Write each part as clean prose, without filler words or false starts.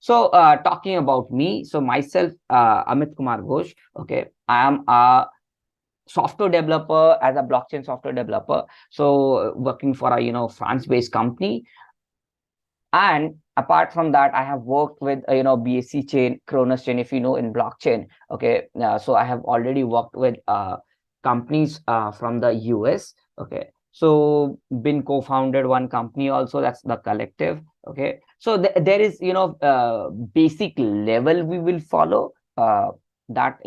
So talking about me, so myself, Amit Kumar Ghosh. Okay, I am a software developer, as a blockchain software developer. So working for a France-based company. And apart from that, I have worked with BSC chain, Kronos chain, if you know, in blockchain. Okay, so I have already worked with companies from the US. Okay, so been co-founded one company also, that's the collective. Okay, so there is basic level we will follow. That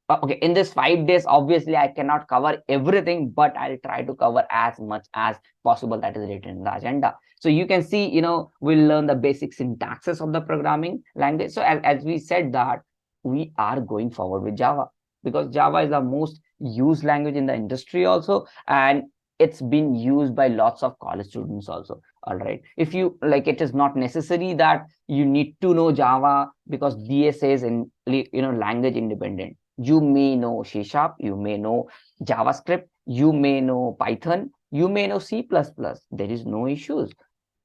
okay, in this 5 days, obviously I cannot cover everything, but I'll try to cover as much as possible that is written in the agenda. So you can see, we'll learn the basic syntaxes of the programming language. So as we said that we are going forward with Java, because Java is the most used language in the industry also, and it's been used by lots of college students also. All right, if you like, it is not necessary that you need to know Java, because DSA is in language independent. You may know C Sharp, you may know JavaScript, you may know Python, you may know C++. There is no issues.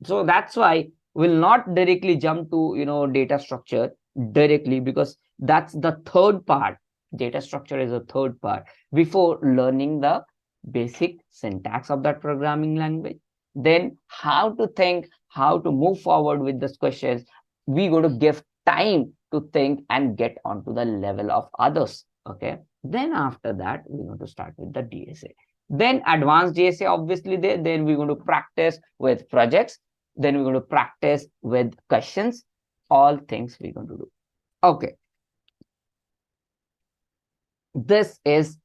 So that's why we'll not directly jump to data structure directly, because that's the third part. Data structure is the third part before learning the basic syntax of that programming language. Then how to think, how to move forward with these questions. We're going to give time to think and get onto the level of others. Okay, then after that we're going to start with the DSA, then advanced DSA, obviously there. Then we're going to practice with projects, then we're going to practice with questions, all things we're going to do. Okay, this is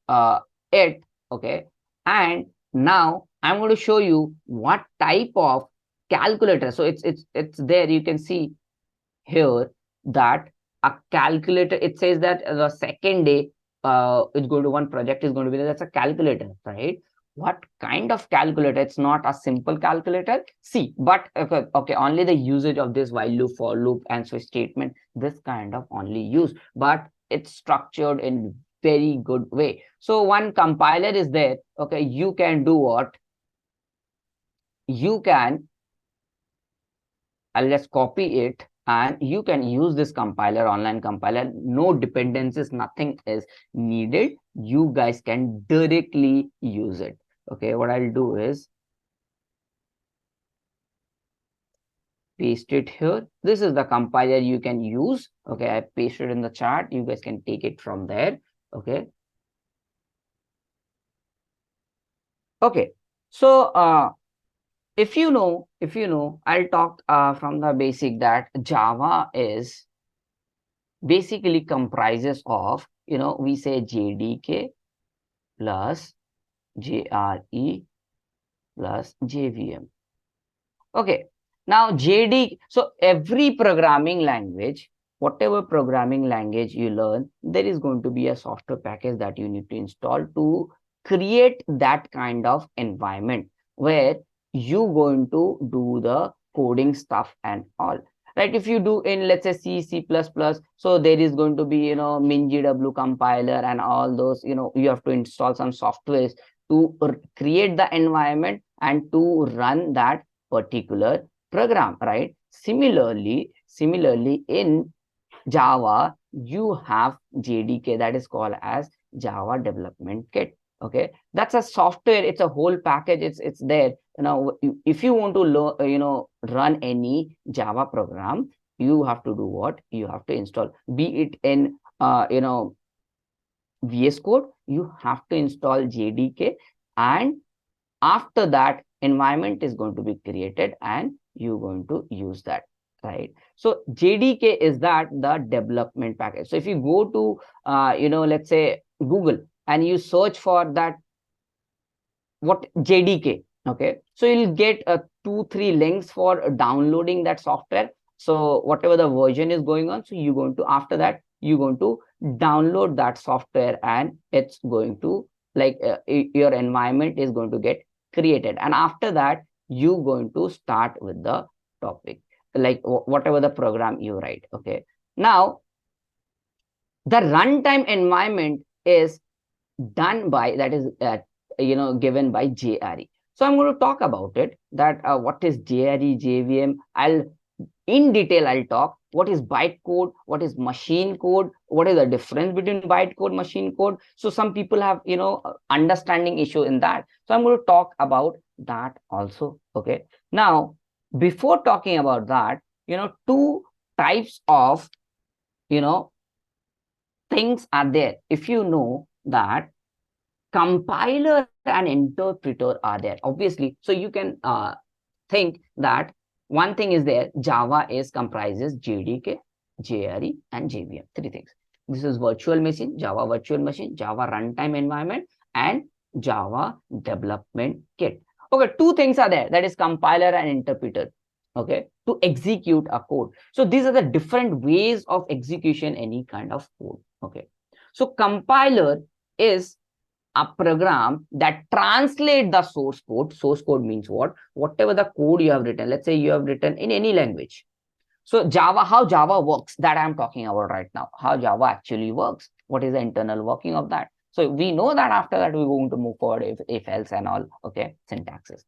it. Okay, and now I'm going to show you what type of calculator. So it's there, you can see here that a calculator, it says that the second day it's going to, one project is going to be there, that's a calculator, right? What kind of calculator? It's not a simple calculator. See, but okay, only the usage of this while loop, for loop, and switch statement, this kind of only use, but it's structured in very good way. So one compiler is there. Okay, you can do what? You can, let's copy it, and you can use this compiler, online compiler. No dependencies, nothing is needed. You guys can directly use it. Okay, what I'll do is paste it here. This is the compiler you can use. Okay, I pasted in the chat. You guys can take it from there. Okay. Okay. So if you know, I'll talk from the basic that Java is basically comprises of, we say JDK plus JRE plus JVM. Okay, now JD, so every programming language, whatever programming language you learn, there is going to be a software package that you need to install to create that kind of environment where you going to do the coding stuff and all. Right, if you do in, let's say, C++, so there is going to be, MinGW compiler and all those, you have to install some softwares to create the environment and to run that particular program, right? Similarly, in Java, you have JDK, that is called as Java Development Kit. Okay, that's a software, it's a whole package, it's there. If you want to run any Java program, you have to do what? You have to install, be it in VS Code, you have to install JDK, and after that environment is going to be created and you're going to use that, right? So JDK is that the development package. So if you go to let's say Google and you search for that, what JDK, okay, so you'll get 2-3 links for downloading that software. So whatever the version is going on, so you're going to, after that you're going to download that software, and it's going to, like, your environment is going to get created, and after that you're going to start with the topic, like whatever the program you write. Okay, now the runtime environment is done by, that is given by JRE. So I'm going to talk about it, that what is JRE, JVM. In detail I'll talk. what is bytecode, what is machine code, what is the difference between bytecode, machine code. So some people have, understanding issue in that. So I'm going to talk about that also. Okay. Now, before talking about that, two types of, things are there. If you know that compiler and interpreter are there, obviously, so you can think that one thing is there. Java is comprises JDK, JRE, and JVM. Three things. This is virtual machine, Java virtual machine, Java runtime environment, and Java development kit. Okay, two things are there. That is compiler and interpreter. Okay, to execute a code. So these are the different ways of execution any kind of code. Okay, so compiler is a program that translate the source code. Source code means what? Whatever the code you have written. Let's say you have written in any language. So Java, how Java works, that I'm talking about right now. How Java actually works. What is the internal working of that? So we know that after that we're going to move forward if else and all. Okay, syntaxes.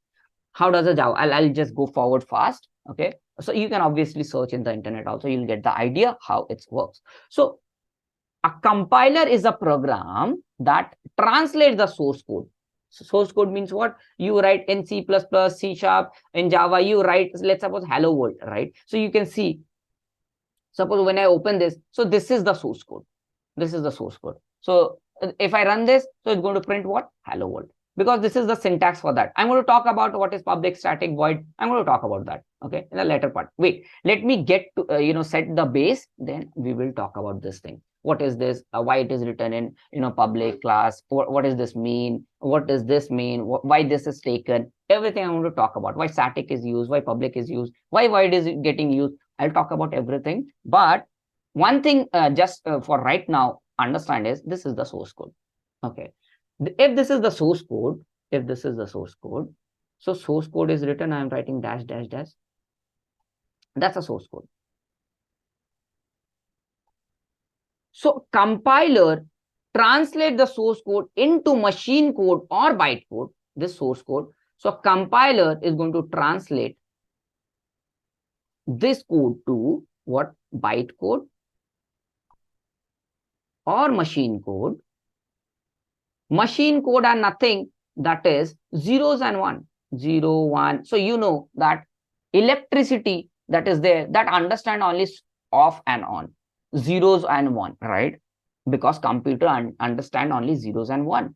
How does a Java? I'll just go forward fast. Okay, so you can obviously search in the internet also. You'll get the idea how it works. So a compiler is a program that translates the source code. So source code means what? You write in C++, C#, in Java, you write, let's suppose hello world, right? So you can see, suppose when I open this, so this is the source code. This is the source code. So if I run this, so it's going to print what? Hello world. Because this is the syntax for that. I'm going to talk about what is public static void. I'm going to talk about that, okay, in the later part. Wait, let me get to, set the base, then we will talk about this thing. What is this? Why it is written in, public class? What does this mean? What does this mean? Why this is taken? Everything I'm going to talk about. Why static is used? Why public is used? Why void is getting used? I'll talk about everything. But one thing, just for right now, understand is this is the source code. Okay. If this is the source code, so source code is written, I am writing dash, dash, dash. That's a source code. So compiler translate the source code into machine code or bytecode, this source code. So compiler is going to translate this code to what? Bytecode or machine code. Machine code are nothing, that is zeros and one, 0, 1. So you know that electricity that is there, that understand only off and on, zeros and one, right? Because computer understand only zeros and one.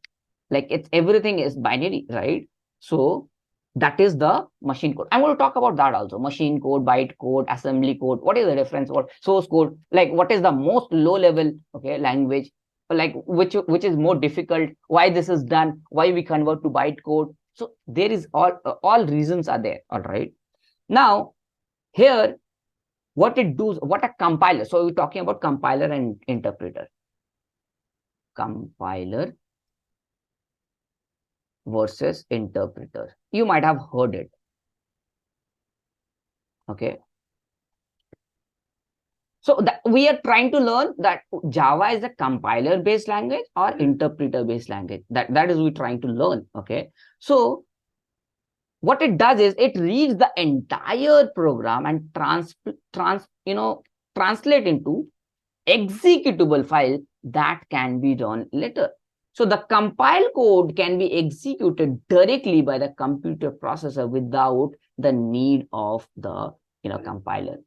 Like it's everything is binary, right? So that is the machine code. I'm going to talk about that also. Machine code, byte code, assembly code. What is the difference? Or source code? Like what is the most low level, okay, language? Like which is more difficult? Why this is done? Why we convert to byte code? So there is all reasons are there. All right. Now here, what it does, what a compiler. So we're talking about compiler and interpreter. Compiler versus interpreter. You might have heard it. Okay. So we are trying to learn that Java is a compiler based language or interpreter based language. That is we're trying to learn. Okay. So what it does is it reads the entire program and translate into executable file that can be run later. So the compile code can be executed directly by the computer processor without the need of the compiler.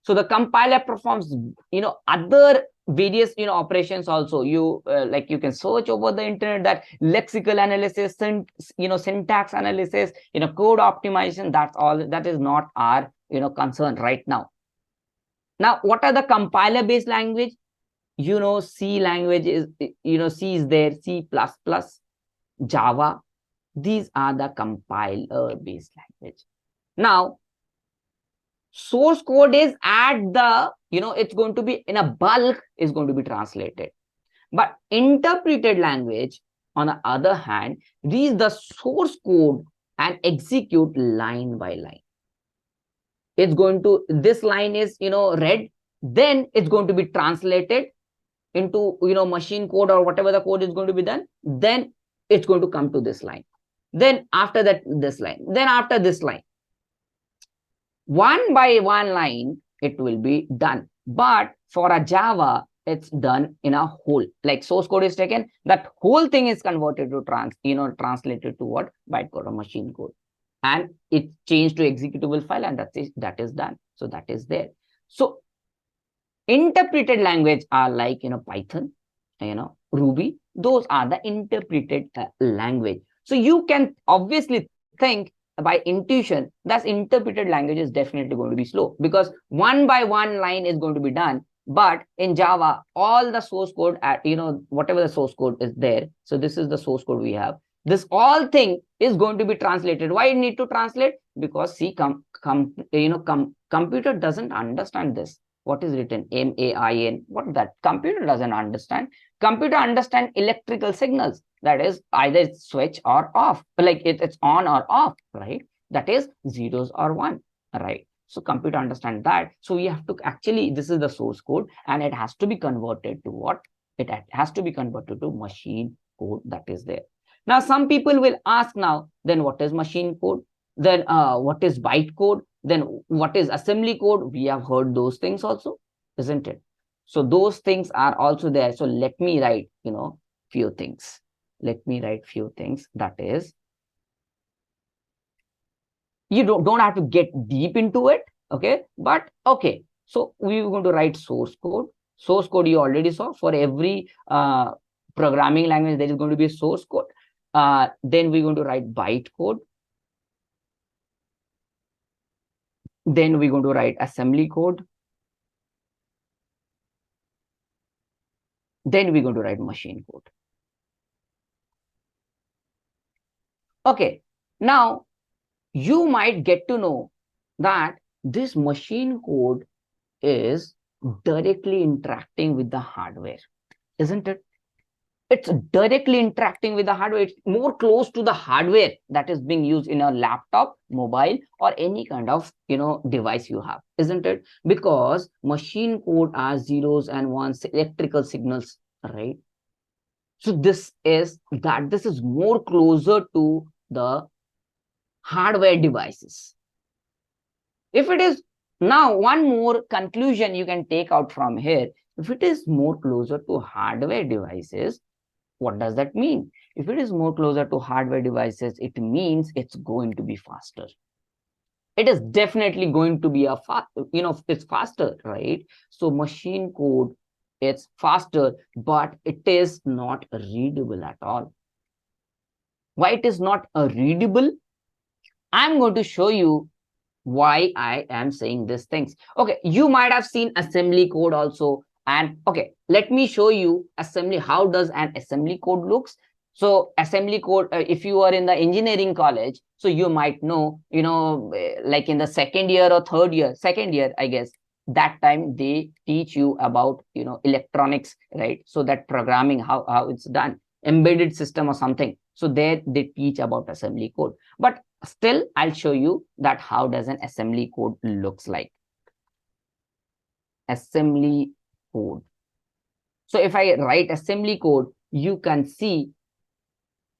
So the compiler performs other various operations also. You like you can search over the internet that lexical analysis, syntax analysis, code optimization. That's all. That is not our concern right now. Now, what are the compiler based language? C language is, C is there, C++, Java. These are the compiler based language. Now, source code is at the, it's going to be in a bulk, is going to be translated. But interpreted language, on the other hand, reads the source code and execute line by line. It's going to, this line is, read, then it's going to be translated into, machine code or whatever the code is going to be done. Then it's going to come to this line. Then after that, this line. Then after this line. One by one line, it will be done. But for a Java, it's done in a whole, like source code is taken, that whole thing is converted to translated to what? Bytecode or machine code. And it changed to executable file, and that is done. So that is there. So interpreted language are like, Python, Ruby. Those are the interpreted language. So you can obviously think by intuition that interpreted language is definitely going to be slow, because one by one line is going to be done. But in Java, all the source code, whatever the source code is there. So this is the source code we have. This all thing is going to be translated. Why you need to translate? Because see, computer doesn't understand this. What is written? MAIN. What that? Computer doesn't understand. Computer understand electrical signals. That is either it's switch or off, like it's on or off, right? That is zeros or one, right? So computer understand that. So we have to actually, this is the source code, and it has to be converted to what? It has to be converted to machine code that is there. Now, some people will ask now, then what is machine code? Then what is byte code? Then what is assembly code? We have heard those things also, isn't it? So those things are also there. So let me write, few things. Let me write few things. That is, you don't have to get deep into it, okay? But okay, so we're going to write source code. Source code you already saw. For every programming language, there is going to be a source code. Then we're going to write byte code. Then we're going to write assembly code. Then we're going to write machine code. Okay, now you might get to know that this machine code is directly interacting with the hardware, isn't it? It's directly interacting with the hardware. It's more close to the hardware that is being used in a laptop, mobile, or any kind of device you have, isn't it? Because machine code are zeros and ones, electrical signals, right? So this is more closer to the hardware devices. If it is, now one more conclusion you can take out from here, if it is more closer to hardware devices, what does that mean? If it is more closer to hardware devices, it means it's going to be faster. It is definitely going to be it's faster, right? So machine code, it's faster, but it is not readable at all. Why it is not readable? I'm going to show you why I am saying these things. Okay, you might have seen assembly code also. And okay, let me show you assembly. How does an assembly code looks? So assembly code, if you are in the engineering college, so you might know, like in the second year or second year, I guess, that time they teach you about, electronics, right? So that programming, how it's done, embedded system or something. So there they teach about assembly code. But still, I'll show you that how does an assembly code looks like. Assembly code. So if I write assembly code, you can see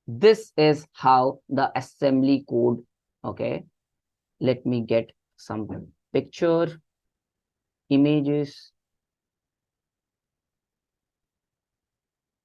this is how the assembly code, okay? Let me get some picture, images.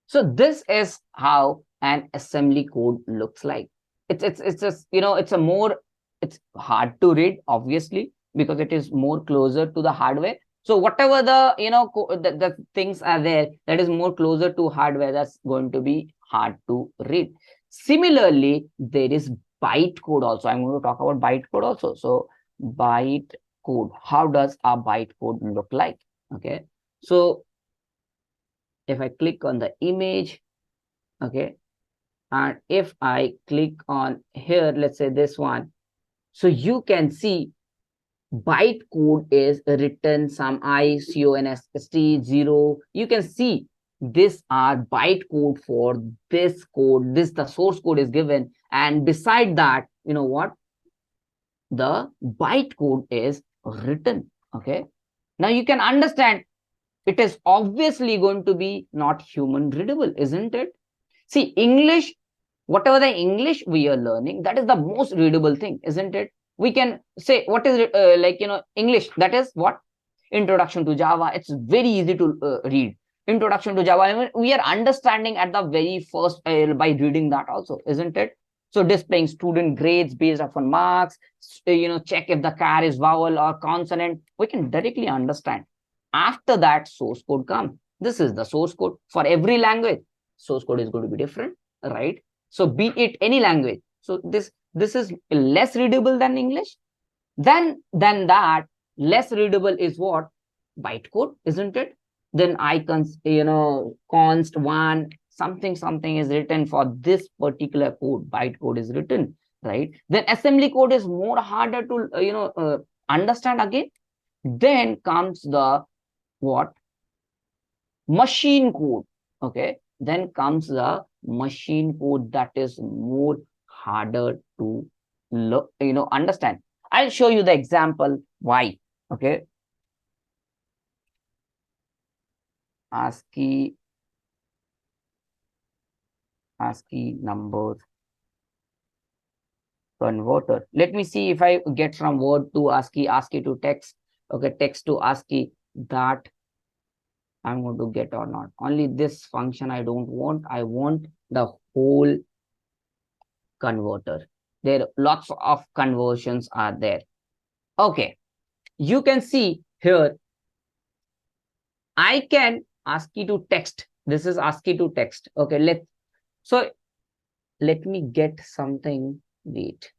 So this is how an assembly code looks like. It's just, it's hard to read, obviously, because it is more closer to the hardware. So whatever the, the things are there, that is more closer to hardware, that's going to be hard to read. Similarly, there is byte code also. I'm going to talk about byte code also. So byte code, how does a byte code look like? Okay. So if I click on the image, okay, and if I click on here, let's say this one, so you can see byte code is written some ICONST 0. You can see this are byte code for this code. This, the source code is given, and beside that, what, the byte code is written. Okay, now you can understand it is obviously going to be not human readable, isn't it? See, English, whatever the English we are learning, that is the most readable thing, isn't it? We can say what is English, that is what? Introduction to Java, it's very easy to read. Introduction to Java, I mean, we are understanding at the very first by reading that also, isn't it? So displaying student grades based upon marks, check if the car is vowel or consonant, we can directly understand. After that, source code comes. This is the source code for every language. Source code is going to be different, right? So be it any language. So this is less readable than English. Than that, less readable is what? Bytecode, isn't it? Then icons, const one, something is written for this particular code. Bytecode is written, right? Then assembly code is more harder to understand again. Then comes the what? Machine code. Okay. Then comes the machine code that is more harder to understand. I'll show you the example why. Okay. ASCII numbers converter. Let me see if I get from word to ASCII, ASCII to text. Okay, text to ASCII, that I'm going to get or not. Only this function I don't want. I want the whole converter. There lots of conversions are there. Okay, you can see here, I can ASCII to text. This is ASCII to text. Okay, let me get something. Wait.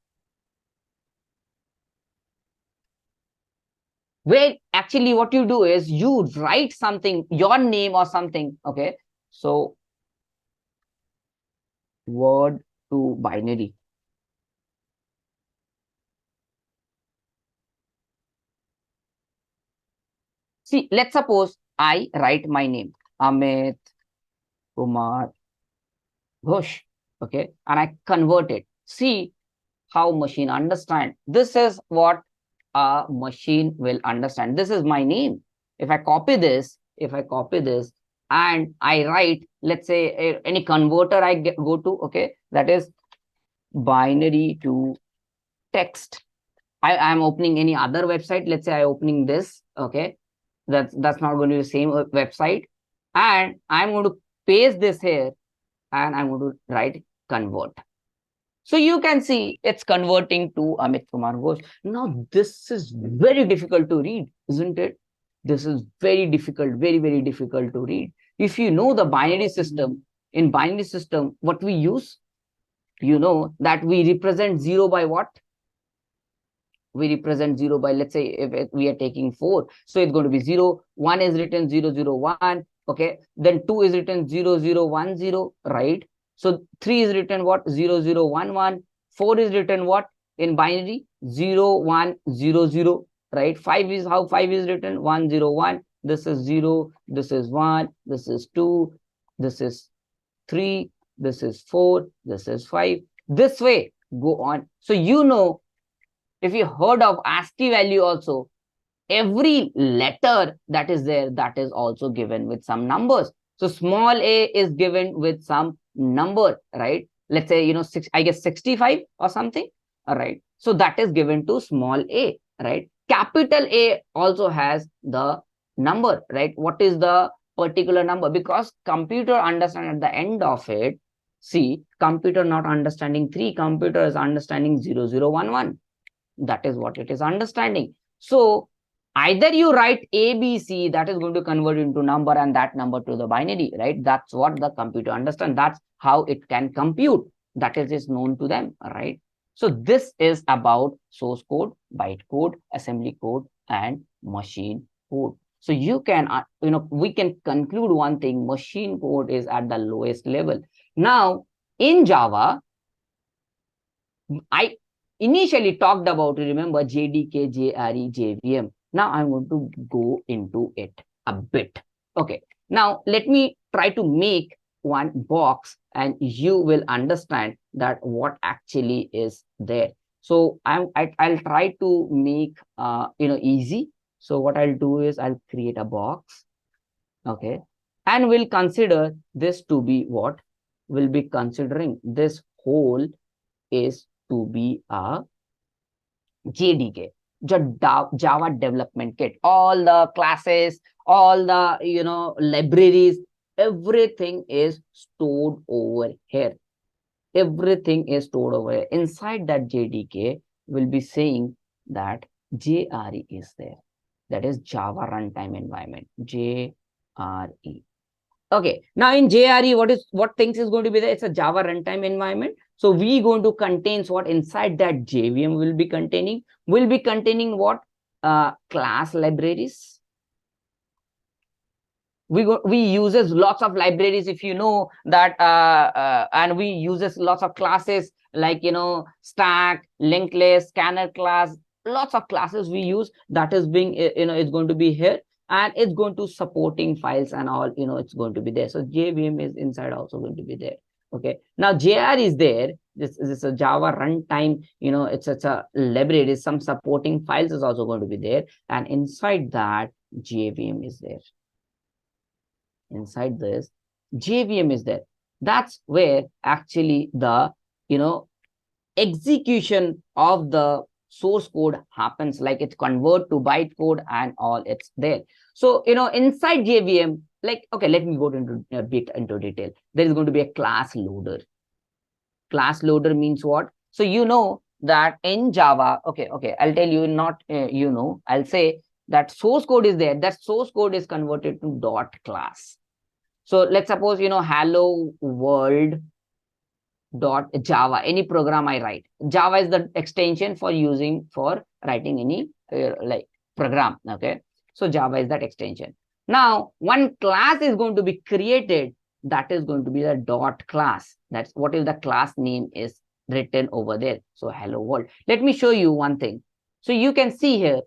Where actually what you do is you write something, your name or something. Okay, so word to binary. See, let's suppose I write my name, Amit Kumar Ghosh. Okay, and I convert it. See how machine understand. This is what a machine will understand. This is my name. If I copy this, and I write, let's say any converter I go to, okay, that is binary to text. I am opening any other website. Let's say I opening this, okay, that's not going to be the same website, and I'm going to paste this here, and I'm going to write convert. So you can see it's converting to Amit Kumar Ghosh. Now this is very difficult to read, isn't it? This is very difficult, very difficult to read. If you know the binary system, in binary system, what we use, that we represent 0 by what? We represent 0 by, let's say, if we are taking 4. So it's going to be 0, 1 is written 0, 0, 1. Okay. Then 2 is written 0, 0, 1, 0, right? So 3 is written what? 0, 0, 1, 1. 4 is written what? In binary 0, 1, 0, 0, right? 5 is how 5 is written 1, 0, 1. This is 0, this is 1, this is 2, this is 3, this is 4, this is 5. This way go on. So if you heard of ASCII value also, every letter that is there, that is also given with some numbers. So small a is given with some number, right? Let's say, 65 or something. All right. So that is given to small a, right? Capital A also has the number, right? What is the particular number? Because computer understand at the end of it. See, computer not understanding 3, computer is understanding 0, 0, 1, 1. That is what it is understanding. So either you write ABC, that is going to convert into number, and that number to the binary, right? That's what the computer understands. That's how it can compute. That is known to them, right? So this is about source code, bytecode, assembly code, and machine code. So you can, we can conclude one thing: machine code is at the lowest level. Now in Java, I initially talked about, remember, JDK, JRE, JVM. Now I'm going to go into it a bit. Okay. Now let me try to make one box, and you will understand that what actually is there. So I'll try to make easy. So what I'll do is I'll create a box. Okay. And we'll consider this to be what? We'll be considering this whole is to be a JDK. Java development kit, all the classes, all the libraries, everything is stored over here. Everything is stored over here. Inside that JDK will be saying that JRE is there. That is Java runtime environment. JRE. Okay, now in JRE, what things is going to be there? It's a Java runtime environment. So we going to contains what inside that JVM will be containing? Will be containing what? Class libraries. We uses lots of libraries, if you know that, and we uses lots of classes like stack, linked list, scanner class, lots of classes we use. That is being it's going to be here, and it's going to supporting files and all, it's going to be there. So JVM is inside also going to be there. Okay, now JR is there. This is a Java runtime, it's a library. Some supporting files is also going to be there, and inside that JVM is there. Inside this JVM is there. That's where actually the execution of the source code happens, like it's convert to bytecode and all, it's there. So inside JVM, like, okay, let me go into a bit into detail. There is going to be a class loader. Class loader means what? So that in Java, okay, I'll tell you, not I'll say that source code is there. That source code is converted to dot class. So let's suppose hello world dot Java, any program I write. Java is the extension for writing any like program. Okay, so Java is that extension. Now one class is going to be created. That is going to be the dot class. That's what is the class name is written over there. So hello world. Let me show you one thing. So you can see here.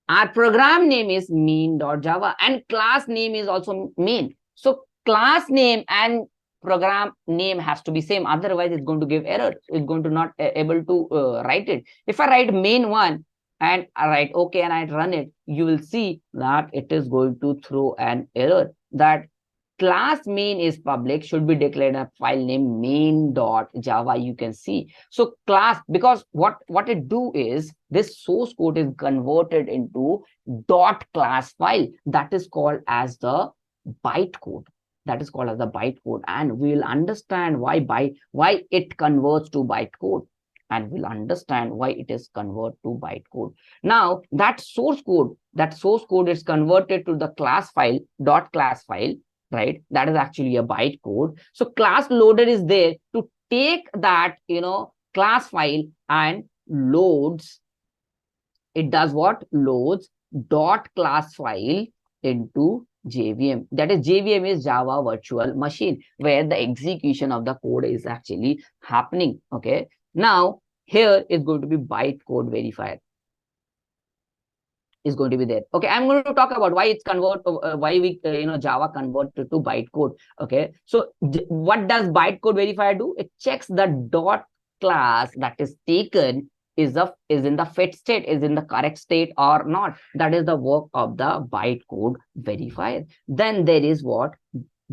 Our program name is main.java and class name is also main. So class name and program name has to be same. Otherwise, it's going to give error. It's going to not able to write it. If I write main1 and I write OK and I run it, you will see that it is going to throw an error that class main is public, should be declared a file name main.java. You can see. So class, because what it do is this source code is converted into dot class file. That is called as the bytecode. And we'll understand why it converts to bytecode. And we'll understand why it is converted to bytecode. Now that source code is converted to the class file, dot class file, right? That is actually a bytecode. So class loader is there to take that, class file and loads. It does what? Loads dot class file into JVM. That is, JVM is Java Virtual Machine, where the execution of the code is actually happening. Okay. Now here is going to be bytecode verifier. Is going to be there. Okay, I'm going to talk about why it's why we Java converted to bytecode. Okay, so what does bytecode verifier do? It checks the dot class that is taken is in the fit state, is in the correct state or not. That is the work of the bytecode verifier. Then there is what?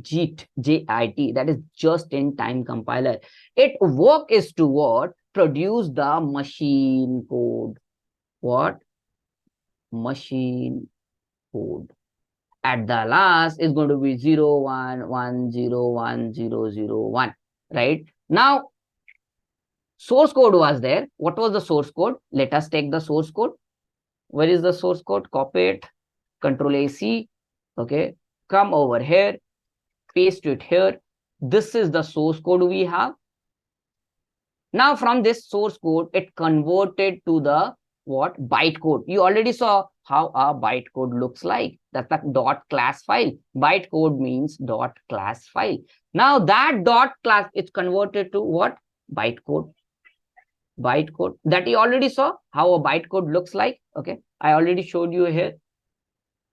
JIT, that is just in time compiler. Its work is to what? Produce the machine code. What? Machine code. At the last is going to be 011010001. Right? Now, source code was there. What was the source code? Let us take the source code. Where is the source code? Copy it. Control AC. Okay. Come over here. Paste it here. This is the source code we have. Now, from this source code, it converted to the what? Bytecode. You already saw how a bytecode looks like. That's the dot class file. Bytecode means dot class file. Now that dot class, it's converted to what? Bytecode. Bytecode. That you already saw how a bytecode looks like. Okay, I already showed you here.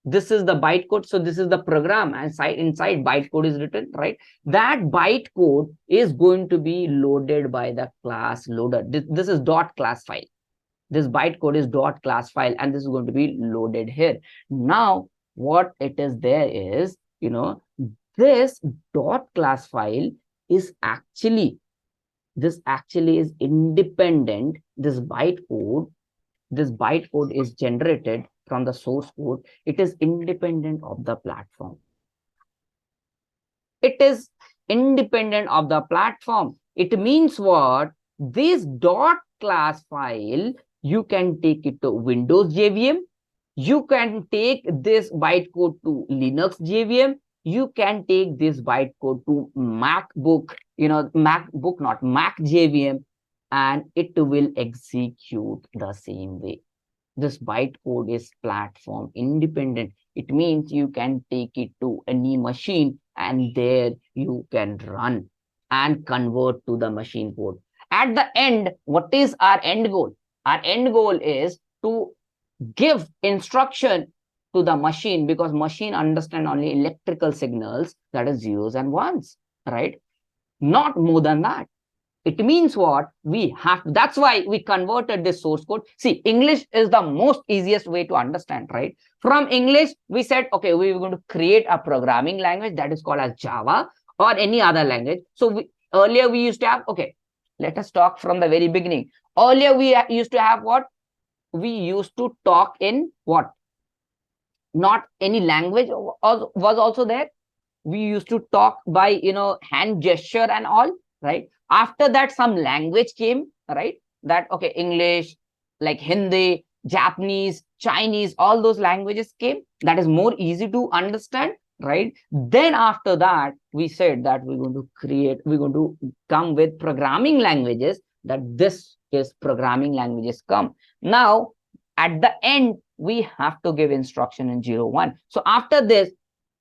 This is the bytecode. So this is the program, and inside bytecode is written, right? That bytecode is going to be loaded by the class loader. This is dot class file. This bytecode is dot class file, and this is going to be loaded here. Now, what it is there is, this dot class file is actually this actually is independent. This bytecode is generated from the source code. It is independent of the platform. It is independent of the platform. It means what? This dot class file, you can take it to Windows JVM. You can take this bytecode to Linux JVM. You can take this bytecode to MacBook, MacBook, not Mac JVM, and it will execute the same way. This bytecode is platform independent. It means you can take it to any machine and there you can run and convert to the machine code. At the end, what is our end goal? Our end goal is to give instruction to the machine, because machine understand only electrical signals, that is zeros and ones, right? Not more than that. It means what? We have, that's why we converted this source code. See, English is the most easiest way to understand, right? From English, we said, okay, we're going to create a programming language that is called as Java or any other language. So earlier we used to have, okay, let us talk from the very beginning. Earlier we used to have what? We used to talk in what? Not any language was also there. We used to talk by hand gesture and all, right? After that some language came, right? That okay, English, like Hindi, Japanese, Chinese, all those languages came, that is more easy to understand, right? Then after that we said that we're going to come with programming languages, that this is programming languages come. Now at the end we have to give instruction in 0 1. So after this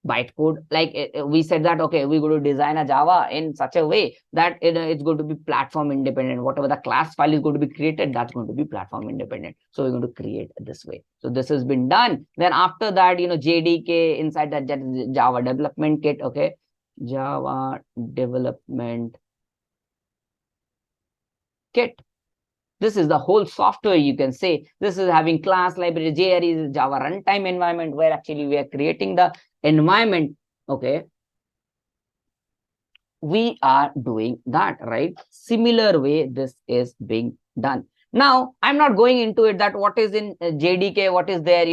bytecode, like we said that okay, we're going to design a Java in such a way that it's going to be platform independent. Whatever the class file is going to be created, that's going to be platform independent. So we're going to create this way. So this has been done. Then after that, JDK inside that Java development kit. Okay, Java development kit. This is the whole software, you can say. This is having class library, JRE is Java runtime environment, where actually we are creating the environment. Okay, we are doing that, right? Similar way this is being done. Now I'm not going into it that what is in JDK, what is there.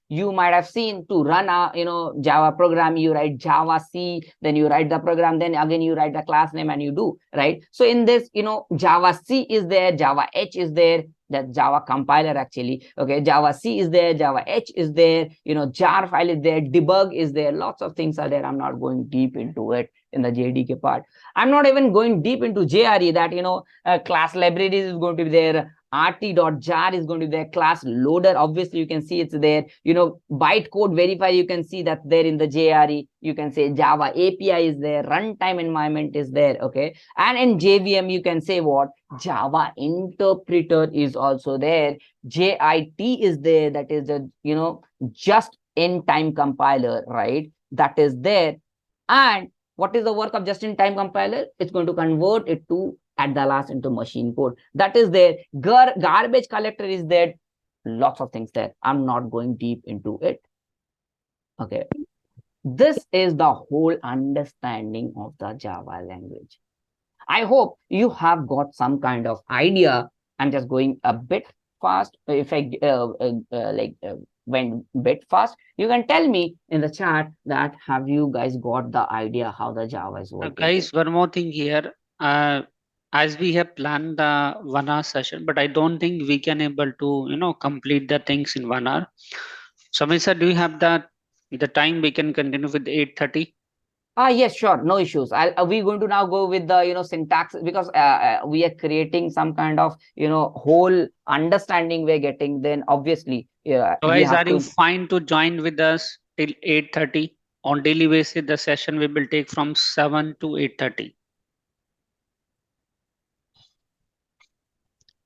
You might have seen, to run a Java program, you write Java C, then you write the program, then again you write the class name and you do, right? So in this, Java C is there, Java H is there, that Java compiler actually. Okay, Java C is there, Java H is there, jar file is there, debug is there, lots of things are there. I'm not going deep into it in the JDK part. I'm not even going deep into JRE, that class libraries is going to be there, rt.jar is going to be there, class loader, obviously you can see it's there, bytecode verify, you can see that there in the JRE. You can say Java API is there, runtime environment is there. Okay, and in JVM you can say what? Java interpreter is also there, JIT is there, that is the just in time compiler, right? That is there. And what is the work of just-in-time compiler? It's going to convert it to at the last into machine code. That is there. Garbage collector is there. Lots of things there. I'm not going deep into it. Okay. This is the whole understanding of the Java language. I hope you have got some kind of idea. I'm just going a bit fast. If I went a bit fast, you can tell me in the chat that have you guys got the idea how the Java is working. Guys, one more thing here. As we have planned the 1 hour session, but I don't think we can able to complete the things in 1 hour. Samir sir, do you have the time we can continue with 8:30? Yes, sure, no issues. We're going to now go with the syntax, because we are creating some kind of whole understanding we're getting. Then obviously, So we guys, have are you to. fine to join with us till 8:30 on daily basis? The session we will take from 7 to 8:30,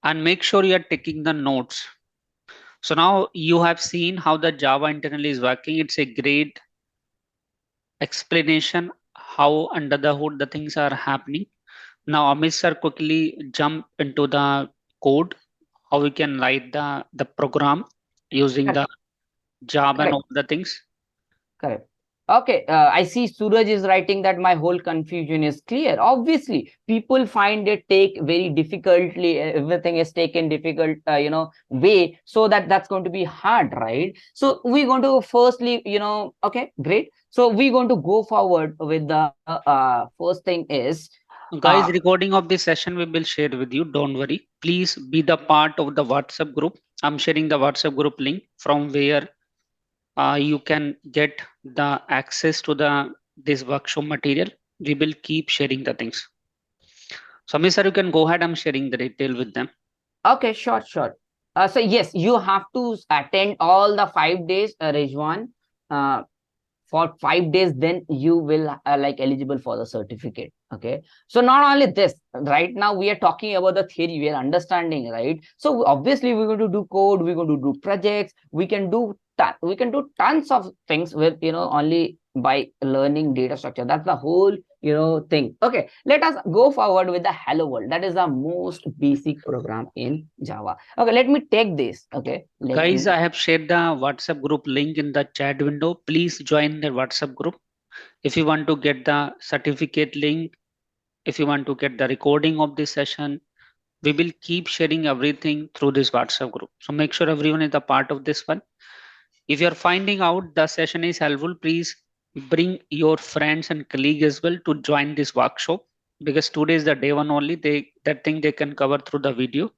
and make sure you are taking the notes. So now you have seen how the Java internally is working. It's a great explanation how under the hood the things are happening. Now Amit sir quickly jump into the code, how we can write the program using the Correct. Java and Correct. all the things. Correct. Okay, I see Suraj is writing that my whole confusion is clear. Obviously, people find it take very difficultly. Everything is taken difficult, way. So that's going to be hard, right? So we're going to firstly, okay, great. So we're going to go forward with the first thing is, Guys, recording of this session we will share with you. Don't worry. Please be the part of the WhatsApp group. I'm sharing the WhatsApp group link from where you can get the access to the this workshop material. We will keep sharing the things. So, sir, you can go ahead. I'm sharing the detail with them. okay, sure, sure. So yes, you have to attend all the 5 days, Rizwan. Uh, for 5 days, then you will like eligible for the certificate. Okay, so not only this, right now we are talking about the theory, we are understanding, right? So obviously we're going to do code, we're going to do projects, we can do tons of things with only by learning data structure. That's the whole thing. Okay, let us go forward with the hello world. That is the most basic program in Java. Okay, let me take this. Okay, Guys, I have shared the WhatsApp group link in the chat window. Please join the WhatsApp group. If you want to get the certificate link, if you want to get the recording of this session, we will keep sharing everything through this WhatsApp group. So make sure everyone is a part of this one. If you're finding out the session is helpful, please bring your friends and colleagues as well to join this workshop, because today is the day one only. That thing they can cover through the video.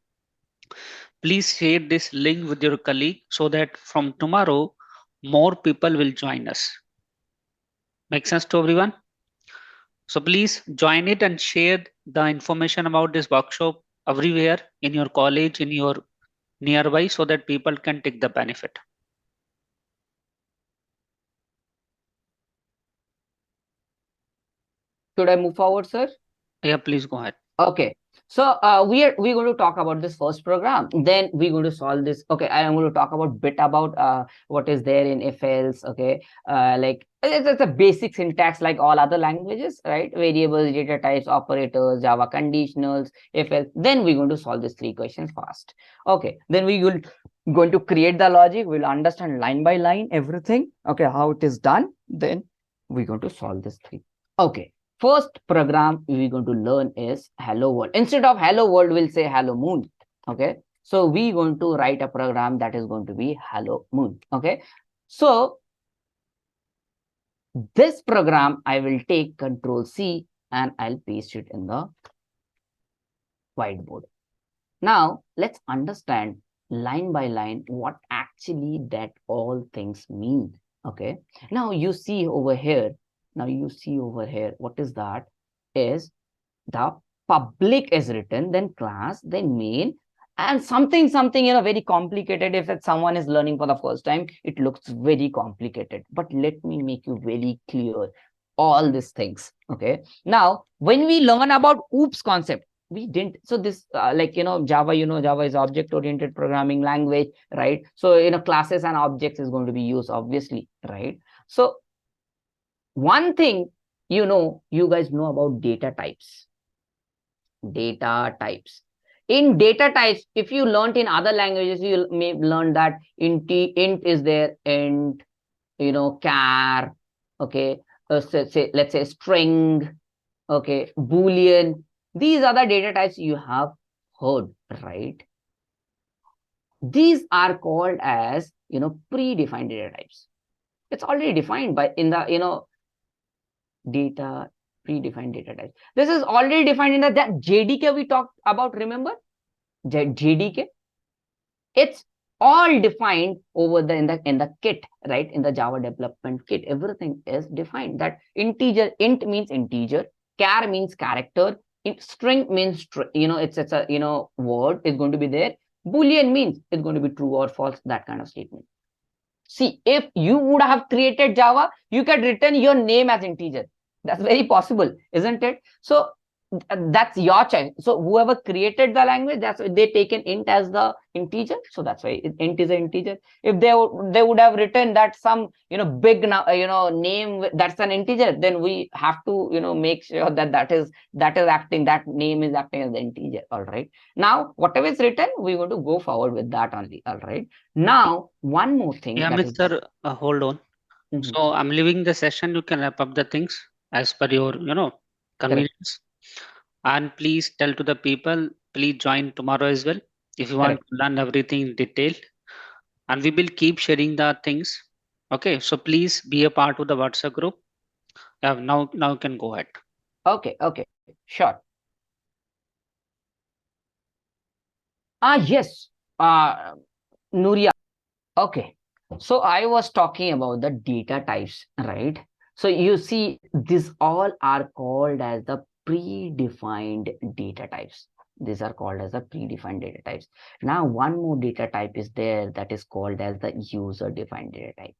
Please share this link with your colleague so that from tomorrow more people will join us. Make sense to everyone? So please join it and share the information about this workshop everywhere in your college, in your nearby, so that people can take the benefit. should I move forward, sir? Yeah, please go ahead. Okay. So we're going to talk about this first program. Then we're going to solve this. Okay, I am going to talk about bit about what is there in if else. Okay, like it's a basic syntax like all other languages, right? Variables, data types, operators, Java conditionals, if else. Then we're going to solve these three questions fast. Okay, then we will going to create the logic. We'll understand line by line everything. Okay, how it is done. Then we're going to solve this three. Okay. First program we're going to learn is hello world. Instead of hello world, we'll say hello moon. Okay, so we're going to write a program that is going to be hello moon. Okay, so this program I will take Control C and I'll paste it in the whiteboard. Now let's understand line by line what actually that all things mean. Okay, now you see over here, what is that? Is the public is written, then class, then main, and something very complicated. If it's someone is learning for the first time, it looks very complicated, but let me make you very clear all these things. Okay, now when we learn about oops concept, we didn't, so this Java, Java is object oriented programming language, right? So classes and objects is going to be used, obviously, right? So one thing, you guys know about data types. In data types, if you learned in other languages, you may learn that int is there, int, char, okay, let's say string, okay, boolean. These are the data types you have heard, right? These are called as predefined data types. It's already defined by in the data predefined data types. This is already defined in the that JDK we talked about, remember? JDK. It's all defined over the in the kit, right? In the Java development kit, everything is defined. That integer, int means integer, char means character, string means it's a word is going to be there. Boolean means it's going to be true or false, that kind of statement. See, if you would have created Java, you could written your name as integer. That's very possible, isn't it? So that's your choice. So whoever created the language, that's why they taken int as the integer. So that's why int is an integer. If they would have written that some big name that's an integer, then we have to make sure that that name is acting as the integer. All right. Now whatever is written, we're going to go forward with that only. All right. Now one more thing. Yeah, that Mr. Hold on. So I'm leaving the session. You can wrap up the things as per your, Correct. convenience. And please tell to the people, please join tomorrow as well if you want Correct. to learn everything in detail. And we will keep sharing the things. Okay, so please be a part of the WhatsApp group. Now you can go ahead. Okay. Okay. Sure. Yes. Nuria. Okay. So I was talking about the data types, right? So you see, these all are called as the predefined data types. These are called as the predefined data types. Now, one more data type is there that is called as the user defined data type.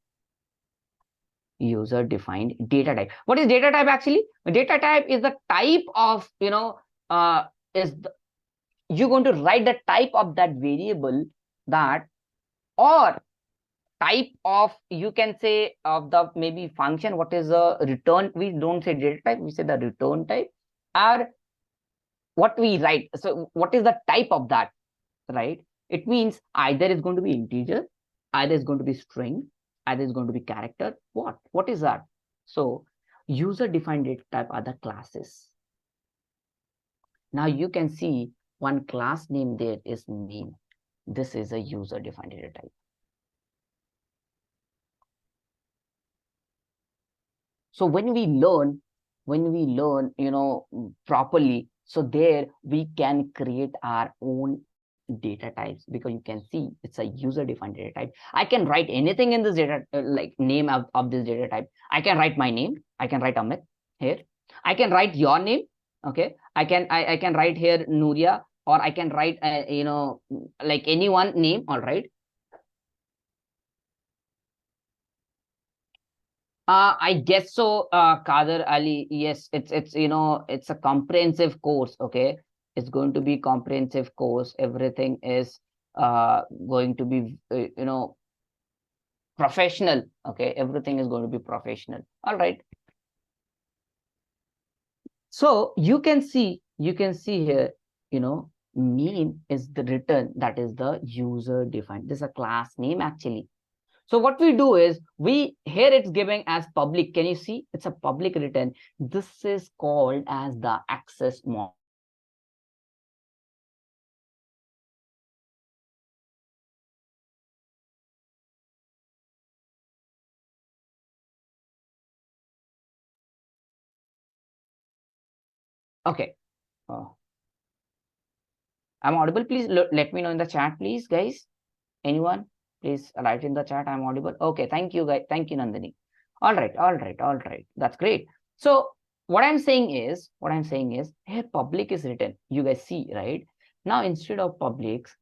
User defined data type. What is data type actually? Data type is the type of, is the, you're going to write the type of that variable, that, or type of, you can say, of the maybe function. What is a return? We don't say data type, we say the return type, or what we write. So what is the type of that, right? It means either it's going to be integer, either it's going to be string, either it's going to be character. What is that? So user defined data type are the classes. Now you can see one class name there is main. This is a user defined data type. So when we learn, properly, so there we can create our own data types, because you can see it's a user defined data type. I can write anything in this data, like name of this data type. I can write my name. I can write Amit here. I can write your name. Okay. I can write here Nuria, or I can write, like anyone name. All right. I guess so, Kader Ali. Yes, it's a comprehensive course. Okay, it's going to be comprehensive course. Everything is going to be professional. Okay, everything is going to be professional. All right. So you can see here, mean is the return, that is the user defined. This is a class name actually. So what we do is, we here it's giving as public. Can you see? It's a public return. This is called as the access modifier. So whatever the properties I have in my home, that is accessible to me. Okay. Uh, I'm audible. Please let me know in the chat, please, guys. Anyone? Please write in the chat. I'm audible. Okay. Thank you, guys. Thank you, Nandini. All right. All right. All right. That's great. So what I'm saying is, here public is written. You guys see, right? Now, instead of publics,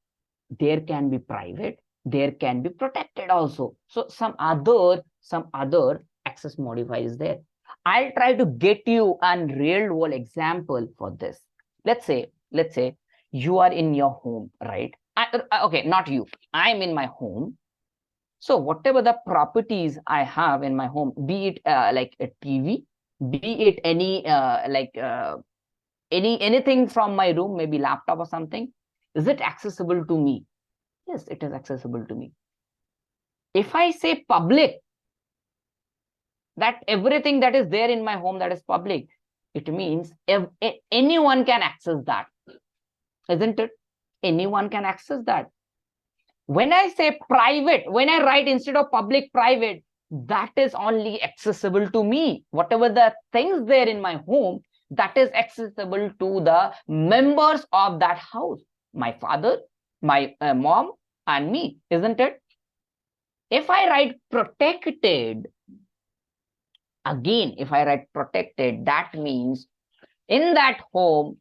there can be private, there can be protected also. So some other access modifier is there. I'll try to get you a real world example for this. Let's say you are in your home, right? Okay, not you. I'm in my home. So whatever the properties I have in my home, be it like a TV, be it any anything from my room, maybe laptop or something, is it accessible to me? Yes, it is accessible to me. If I say public, that everything that is there in my home, that is public, it means anyone can access that, isn't it? Anyone can access that. When I say private, when I write instead of public, private, that is only accessible to me. Whatever the things there in my home, that is accessible to the members of that house, my father, my mom, and me, isn't it? If I write protected, again, if I write protected, that means in that home,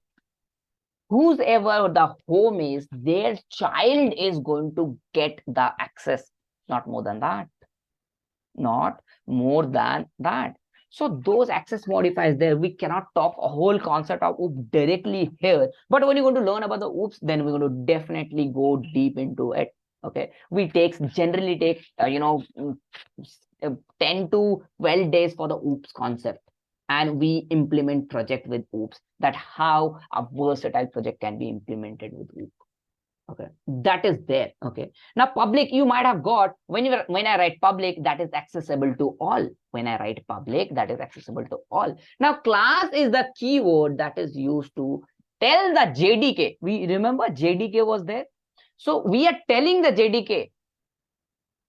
whoever the home is, their child is going to get the access, not more than that. Not more than that. So those access modifiers there, we cannot talk a whole concept of oops directly here. But when you're going to learn about the oops, then we're going to definitely go deep into it. Okay, we generally take 10 to 12 days for the oops concept, and we implement project with oops. That how a versatile project can be implemented with oops. Okay, that is there. Okay, now public you might have got when I write public, that is accessible to all. When I write public, that is accessible to all. Now class is the keyword that is used to tell the JDK. We remember JDK was there, so we are telling the JDK,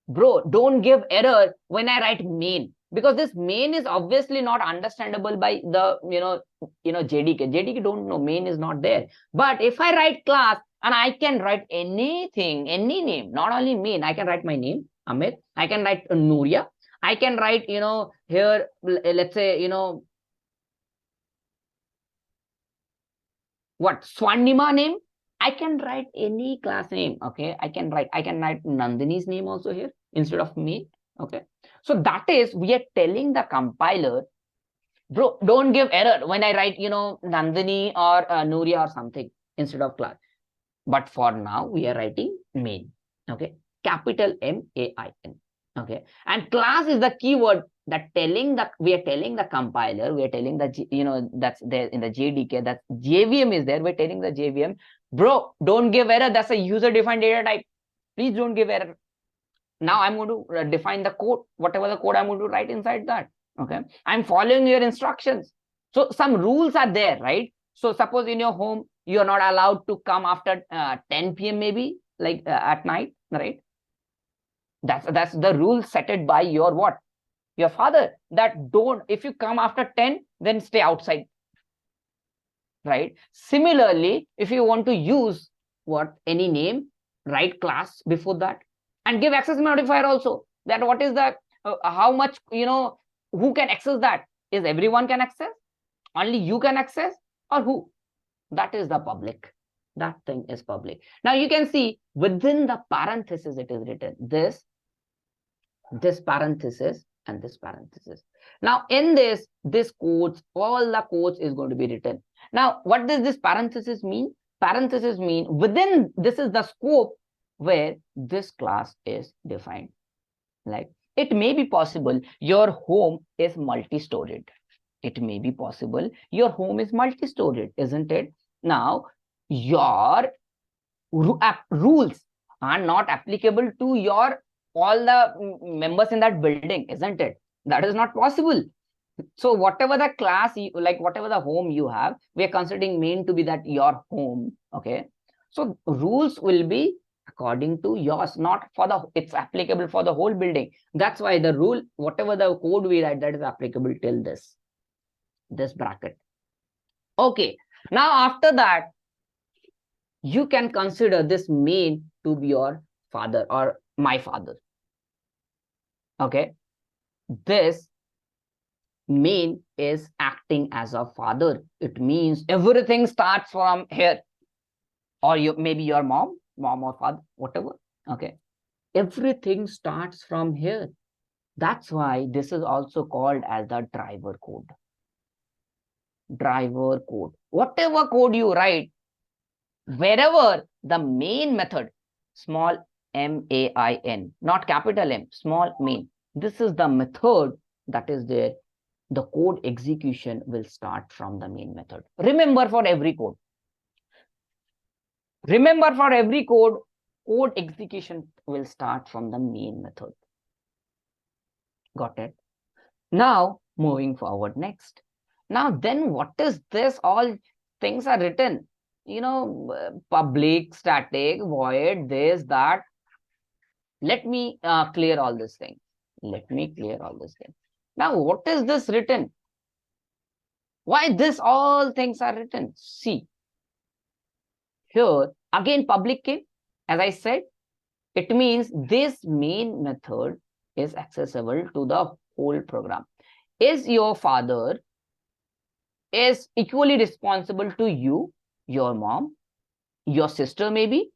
bro, don't give error when I write main, because this main is obviously not understandable by the JDK don't know, main is not there. But if I write class, and I can write anything, any name, not only main, I can write my name Amit, I can write Nuria, I can write here, let's say what Swarnima name, I can write any class name. Okay, I can write Nandini's name also here instead of me. Okay, so that is, we are telling the compiler, bro, don't give error when I write Nandini or Nuria or something instead of class. But for now we are writing main. Okay, capital MAIN. Okay, and class is the keyword that we are telling the compiler, we are telling the that's there in the JDK, that JVM is there, we're telling the JVM, bro, don't give error, that's a user defined data type, please don't give error. Now I'm going to define the code, whatever the code I'm going to write inside that. Okay, I'm following your instructions. So some rules are there, right? So suppose in your home you're not allowed to come after 10 p.m. maybe, like at night, right? That's the rule set by your what? Your father, that don't, if you come after 10, then stay outside, right? Similarly, if you want to use any name, write class before that, and give access modifier also, that what is the how much, who can access that? Is everyone can access? Only you can access, or who? That is the public. That thing is public. Now you can see within the parenthesis it is written this parenthesis and this parenthesis. Now in this codes, all the codes is going to be written. Now what does this parenthesis mean? Parenthesis mean within, this is the scope where this class is defined. Like it may be possible your home is multi-storied. It may be possible your home is multi-storied, isn't it? Now your rules are not applicable to your all the members in that building, isn't it? That is not possible. So whatever the class whatever the home you have, we are considering main to be that your home. Okay, so rules will be according to yours, not for the, it's applicable for the whole building. That's why the rule, whatever the code we write, that is applicable till this bracket. Okay, now after that you can consider this main to be your father or my father. Okay, this main is acting as a father. It means everything starts from here, or maybe your mom or father, whatever. Okay, everything starts from here. That's why this is also called as the driver code. Driver code, whatever code you write, wherever the main method, small MAIN, not capital M, small main, this is the method that is there, the code execution will start from the main method. Remember, for every code, code execution will start from the main method. Got it? Now moving forward next. Now then, what is this? All things are written, public, static, void, this, that. Let me clear all this thing. Now what is this written? Why this all things are written? See, here again public came, as I said, it means this main method is accessible to the whole program. Is your father is equally responsible to you, your mom, your sister maybe,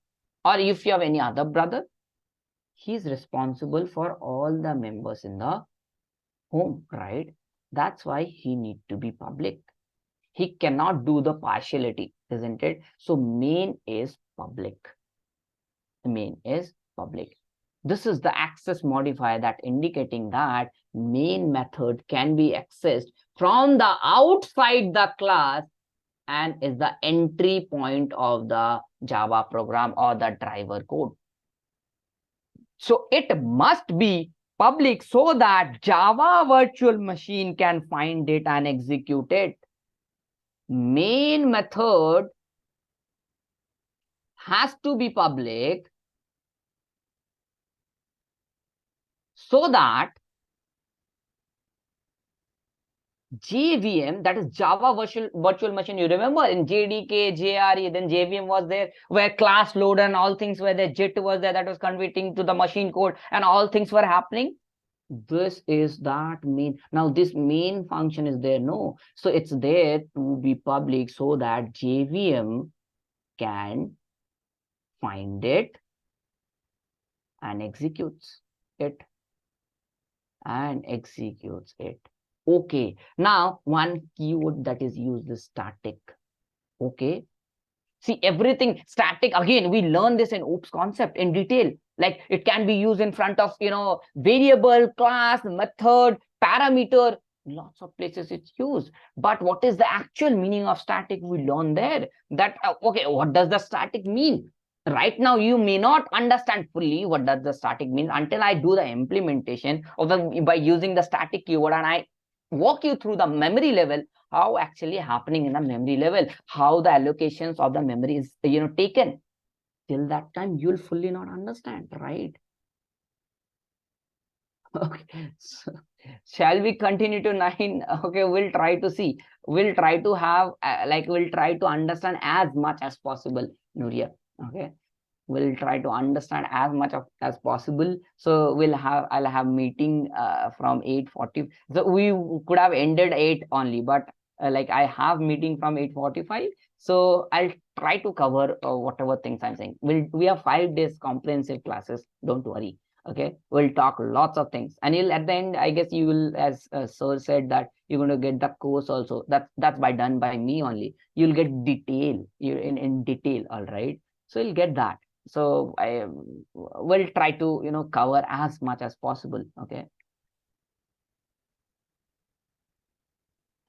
or if you have any other brother, he's responsible for all the members in the home, right? That's why he need to be public. He cannot do the partiality, isn't it? So main is public. Main is public. This is the access modifier that indicating that main method can be accessed from the outside the class and is the entry point of the Java program or the driver code. So it must be public so that Java virtual machine can find it and execute it. Main method has to be public so that JVM, that is Java virtual machine. You remember in JDK, JRE, then JVM was there, where class loader and all things were there, JIT was there, that was converting to the machine code, and all things were happening. This is that main. Now this main function is there. No, so it's there to be public so that JVM can find it and executes it. Okay, now one keyword that is used is static. Okay, see, everything static, again we learn this in OOPS concept in detail. Like it can be used in front of variable, class, method, parameter, lots of places it's used. But what is the actual meaning of static? We learn there that okay, what does the static mean? Right now you may not understand fully what does the static mean until I do the implementation of the by using the static keyword, and I walk you through the memory level, how actually happening in the memory level, how the allocations of the memory is taken. Till that time you'll fully not understand, right? Okay, so shall we continue to 9? Okay, we'll try to see, we'll try to have we'll try to understand as much as possible, Nuria. Okay, we'll try to understand as much as possible. So I'll have meeting from 8:40. So we could have ended 8 only, but I have meeting from 8:45. So I'll try to cover whatever things I'm saying. We have 5 days comprehensive classes, don't worry. Okay, we'll talk lots of things, and you'll at the end, I guess you will, as sir said, that you're going to get the course also. That's done by me only. You'll get detail, you in detail, all right? So you'll get that. So I will try to cover as much as possible. Okay,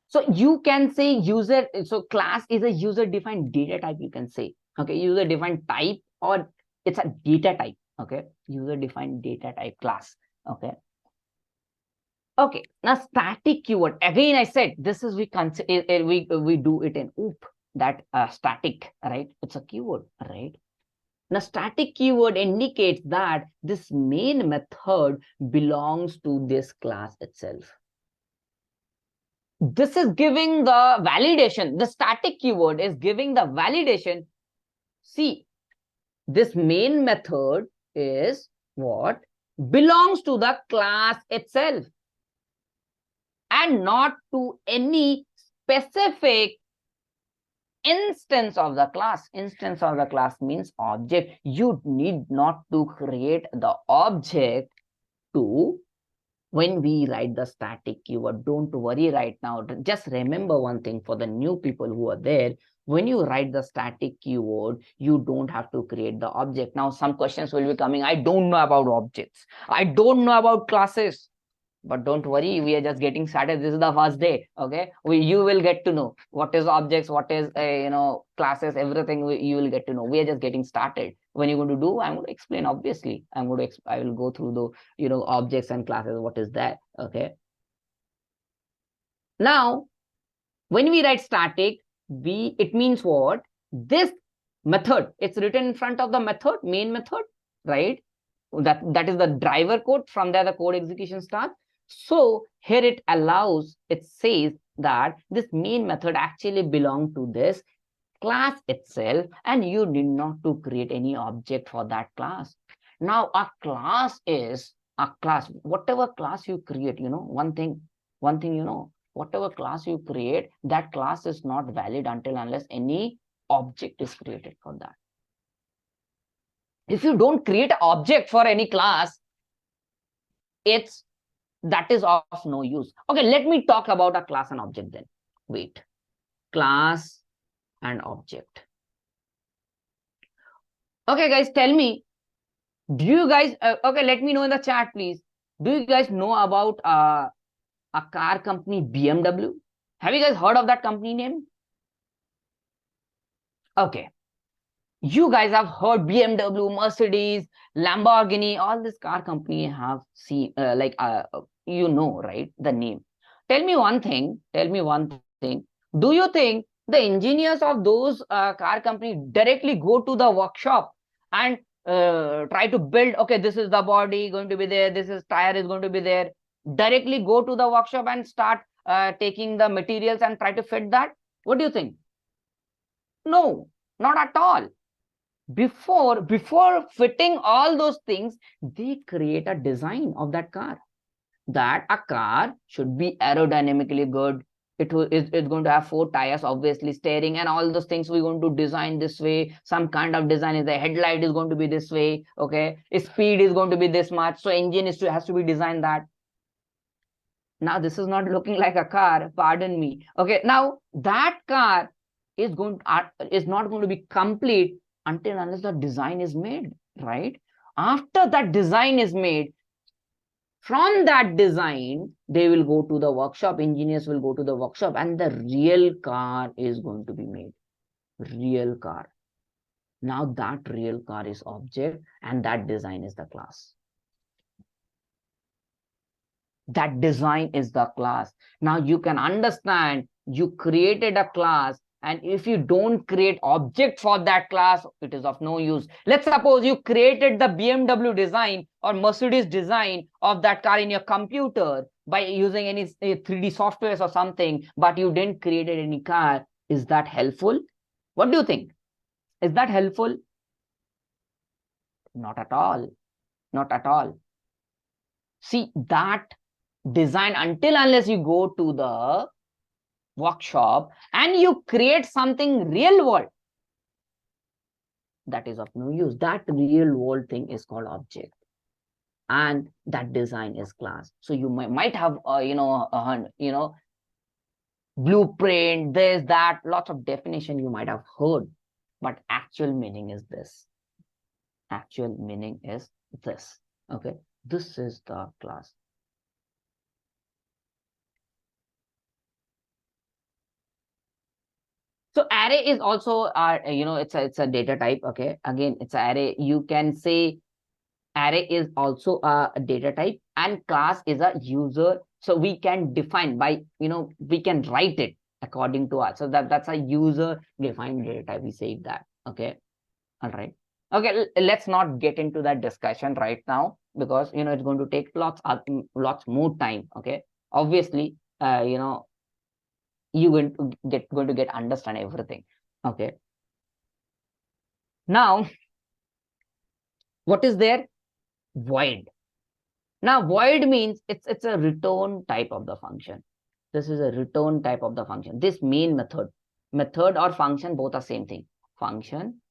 so you can say user, so class is a user defined data type, you can say. Okay, user defined type, or it's a data type. Okay, user defined data type class. Okay, okay, now static keyword, again I said this is we consider we do it in OOP, that static, right? It's a keyword, right? Now, static keyword indicates that this main method belongs to this class itself. This is giving the validation. The static keyword is giving the validation. See, this main method is what? Belongs to the class itself and not to any specific instance of the class. Instance of the class means object. You need not to create the object to when we write the static keyword. Don't worry right now. Just remember one thing for the new people who are there. When you write the static keyword, you don't have to create the object. Now, some questions will be coming. I don't know about objects. I don't know about classes. But don't worry, we are just getting started. This is the first day. Okay, you will get to know what is objects, what is classes, everything you will get to know. We are just getting started. When you're going to do, I'm going to explain. Obviously, I will go through the objects and classes. What is that? Okay. Now, when we write static, it means what? This method, it's written in front of the method, main method, right? That is the driver code. From there, the code execution starts. So here it says that this main method actually belongs to this class itself, and you need not to create any object for that class. Now, a class is a class. Whatever class you create, one thing, whatever class you create, that class is not valid until unless any object is created for that. If you don't create an object for any class, that is of no use. Okay, let me talk about a class and object then. Wait, class and object. Okay, guys, tell me, do you guys, okay, let me know in the chat, please. Do you guys know about a car company, BMW? Have you guys heard of that company name? Okay. You guys have heard BMW, Mercedes, Lamborghini, all this car company have seen, right? The name. Tell me one thing. Do you think the engineers of those car company directly go to the workshop and try to build, okay, this is the body going to be there, this is tire is going to be there, directly go to the workshop and start taking the materials and try to fit that? What do you think? No, not at all. Before fitting all those things, they create a design of that car, that a car should be aerodynamically good. It's going to have 4 tires, obviously steering and all those things we're going to design this way. Some kind of design is the headlight is going to be this way, okay, speed is going to be this much, so engine has to be designed that. Now this is not looking like a car, pardon me. Okay, now that car is not going to be complete until unless the design is made, right? After that design is made, from that design they will go to the workshop, engineers will go to the workshop, and the real car is going to be made. Real car. Now that real car is object and that design is the class. That design is the class. Now you can understand, you created a class, and if you don't create object for that class, it is of no use. Let's suppose you created the BMW design or Mercedes design of that car in your computer by using any 3D softwares or something, but you didn't create any car. Is that helpful? What do you think? Is that helpful? Not at all. Not at all. See, that design, until unless you go to the workshop and you create something real world, that is of no use. That real world thing is called object, and that design is class. So you might have blueprint, this, that, lots of definition you might have heard, but actual meaning is this. Actual meaning is this. Okay, this is the class. So array is also it's a data type. Okay, again, it's an array. You can say array is also a data type, and class is a user. So we can define by, we can write it according to us. So that's a user defined data type. We say that. Okay, all right. Okay, let's not get into that discussion right now, because it's going to take lots more time. Okay, obviously, you're going to get understand everything. Okay, now what is there? Void. Now void means it's a return type of the function. This is a return type of the function. This main method or function, both are same thing. Function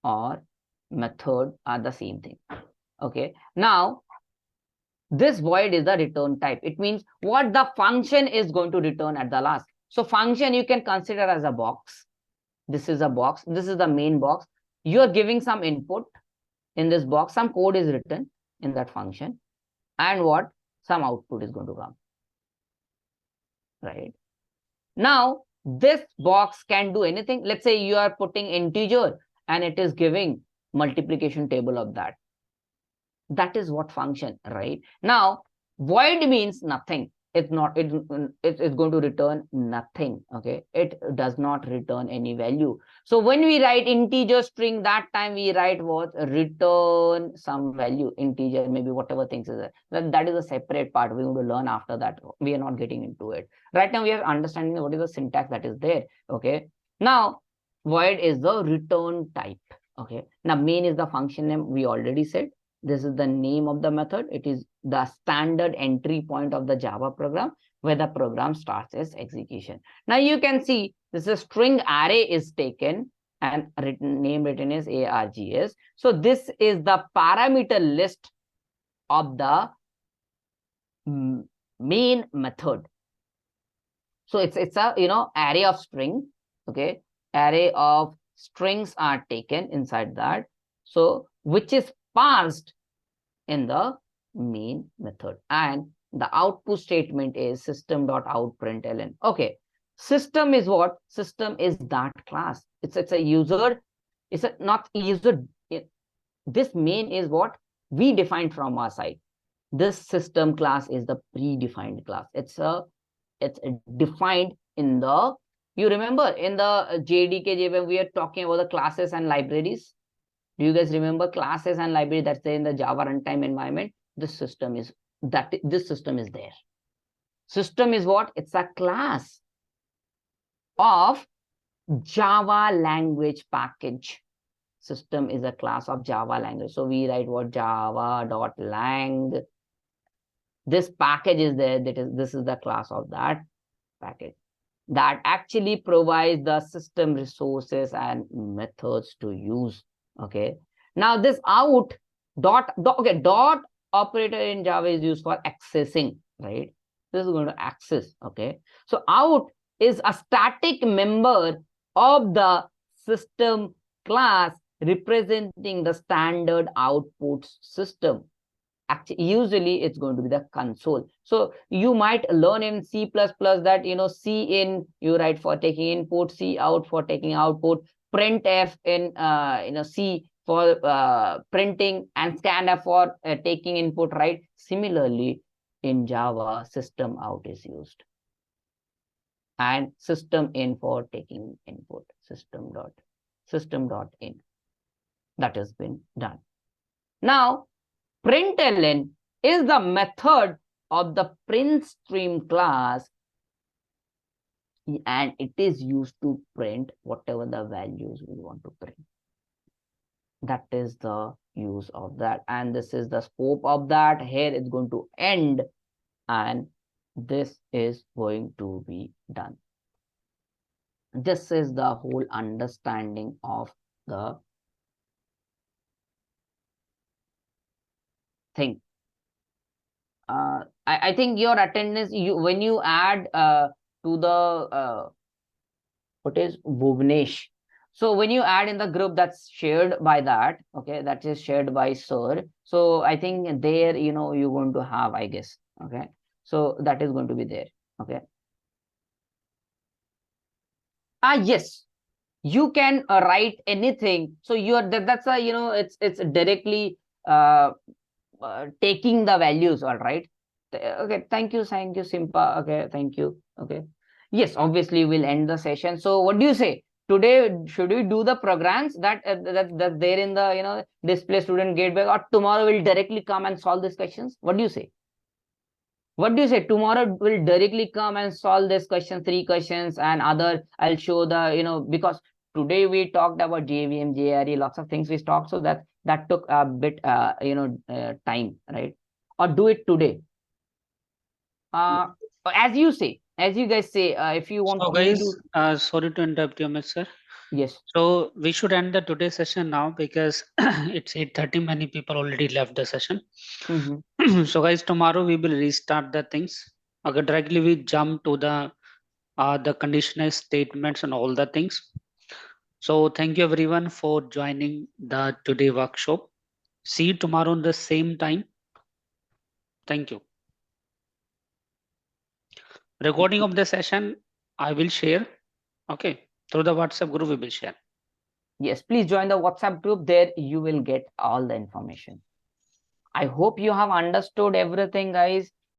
or method are the same thing. Okay, now this void is the return type. It means what the function is going to return at the last. So function you can consider as a box. This is a box. This is the main box. You are giving some input in this box. Some code is written in that function, and what? Some output is going to come. Right. Now, this box can do anything. Let's say you are putting integer and it is giving multiplication table of that. That is what function, right? Now, void means nothing. It's going to return nothing. Okay, it does not return any value. So when we write integer string, that time we write what? Return some value, integer, maybe whatever things is there. That is a separate part. We're going to learn after that. We are not getting into it right now. We are understanding what is the syntax that is there. Okay, now void is the return type. Okay, now main is the function name. We already said. This is the name of the method. It is the standard entry point of the Java program where the program starts its execution. Now you can see this is string array is taken and name written is args. So this is the parameter list of the main method. So it's a array of string. Okay, array of strings are taken inside that. So which is passed in the main method, and the output statement is system.out.println. Okay, System is what? System is that class. It's a user. It's a not user. This main is what we defined from our side. This system class is the predefined class. It's defined in the, you remember in the JDK when we are talking about the classes and libraries. Do you guys remember classes and library that's there in the Java runtime environment? This system is there. System is what? It's a class of Java language package. System is a class of Java language. So we write what? Java.lang. This package is there. This is the class of that package that actually provides the system resources and methods to use. Okay. Now this out dot operator in Java is used for accessing, right? This is going to access. Okay. So out is a static member of the system class representing the standard output system. Actually, usually it's going to be the console. So you might learn in C++ that, C in you write for taking input, C out for taking output, printf in, C for printing, and scanf for taking input, right? Similarly, in Java, system out is used, and system in for taking input, system.in. That has been done. Now, println is the method of the print stream class, and it is used to print whatever the values we want to print. That is the use of that, and this is the scope of that. Here it's going to end, and this is going to be done. This is the whole understanding of the thing. I think your attendance, when you add to the what is Bhuvnesh. So when you add in the group that's shared by that, okay, that is shared by sir. So I think there, you're going to have, I guess, okay. So that is going to be there, okay. Yes, you can write anything. So that's a, it's directly taking the values, all right. Okay, thank you, Simpa. Okay, thank you. Okay, yes, obviously we'll end the session. So what do you say today? Should we do the programs that's there in the display student gateway, or tomorrow we'll directly come and solve these questions? What do you say? What do you say? Tomorrow we'll directly come and solve this question, 3 questions, and other I'll show the because today we talked about JVM, JRE, lots of things we talked, so that took a bit time, right? Or do it today. As you say, as you guys say, if you want So me guys, to. sorry to interrupt you, Mr. Yes. So we should end the today's session now because it's 8:30. Many people already left the session. So guys, tomorrow we will restart the things. Okay, directly we jump to the conditional statements and all the things. So thank you everyone for joining the today workshop. See you tomorrow on the same time. Thank you. Recording of the session I will share. Okay, through the WhatsApp group we will share. Yes, please join the WhatsApp group. There you will get all the information. I hope you have understood everything, guys.